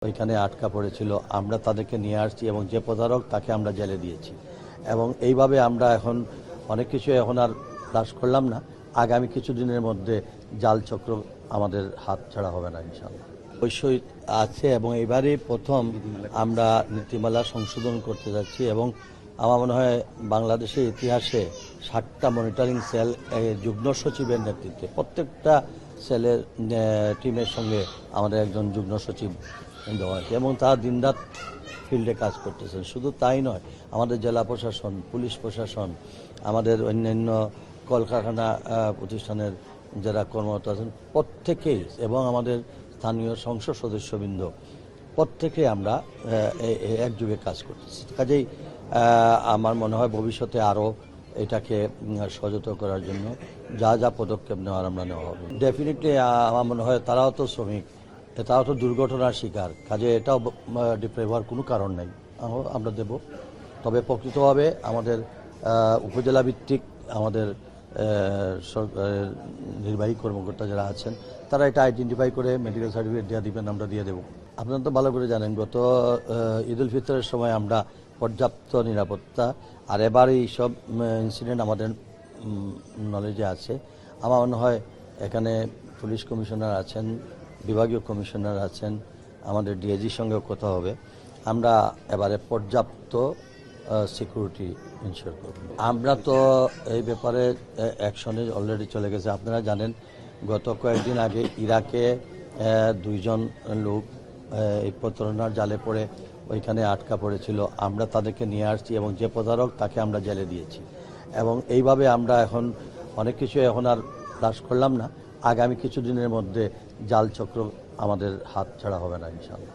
ওইখানে আটকা পড়েছিল, আমরা তাদেরকে নিয়ে আসছি এবং যে প্রতারক তাকে আমরা জেলে দিয়েছি। এবং এইভাবে আমরা এখন অনেক কিছু এখন আর দাস করলাম না। আগামী কিছুদিনের মধ্যে জাল চক্র আমাদের হাত ছাড়া হবে না ইনশাআল্লাহ। অবশ্যই আছে এবং এবারে প্রথম আমরা নীতিমালা সংশোধন করতে যাচ্ছি এবং আমার মনে হয় বাংলাদেশের ইতিহাসে 7টা মনিটরিং সেল যুগ্ম সচিবের নেতৃত্বে প্রত্যেকটা সেলের টিমের সঙ্গে আমাদের একজন যুগ্ম সচিব দেওয়া হয়েছে এবং তারা দিনরাত ফিল্ডে কাজ করতেছেন। শুধু তাই নয়, আমাদের জেলা প্রশাসন, পুলিশ প্রশাসন, আমাদের অন্যান্য কলকারখানা প্রতিষ্ঠানের যারা কর্মরত আছেন প্রত্যেকেই এবং আমাদের স্থানীয় সংসদ সদস্যবৃন্দ প্রত্যেকেই আমরা একযোগে কাজ করতেছি। কাজেই আমার মনে হয় ভবিষ্যতে আরও এটাকে সচেতন করার জন্য যা যা পদক্ষেপ আমরা নেওয়া হবে। ডেফিনেটলি আমার মনে হয় তারাও তো শ্রমিক, তারাও তো দুর্ঘটনার শিকার, কাজে এটাও ডিপ্রাইভ হওয়ার কোনো কারণ নেই, আমরা দেব। তবে প্রকৃতভাবে আমাদের উপজেলা ভিত্তিক আমাদের নির্বাহী কর্মকর্তা যারা আছেন তারা এটা আইডেন্টিফাই করে মেডিকেল সার্টিফিকেট দেওয়া দিবেন, আমরা দিয়ে দেবো। আপনারা তো ভালো করে জানেন গত ঈদ উল ফিতরের সময় আমরা পর্যাপ্ত নিরাপত্তা, আর এবার এই সব ইনসিডেন্ট আমাদের নলেজে আছে। আমার মনে হয় এখানে পুলিশ কমিশনার আছেন, বিভাগীয় কমিশনার আছেন, আমাদের ডিআইজির সঙ্গেও কথা হবে। আমরা এবারে পর্যাপ্ত সিকিউরিটি ইনশিওর করব। আমরা তো এই ব্যাপারে অ্যাকশনে অলরেডি চলে গেছে। আপনারা জানেন গত কয়েকদিন আগে ইরাকে 2 জন লোক এই প্রতারণার জালে পড়ে ওইখানে আটকা পড়েছিল, আমরা তাদেরকে নিয়ে আসছি এবং যে প্রতারক তাকে আমরা জেলে দিয়েছি। এবং এইভাবে আমরা এখন অনেক কিছু এখন আর দাস করলাম না। আগামী কিছুদিনের মধ্যে জাল চক্র আমাদের হাত ছাড়া হবে না ইনশাআল্লাহ।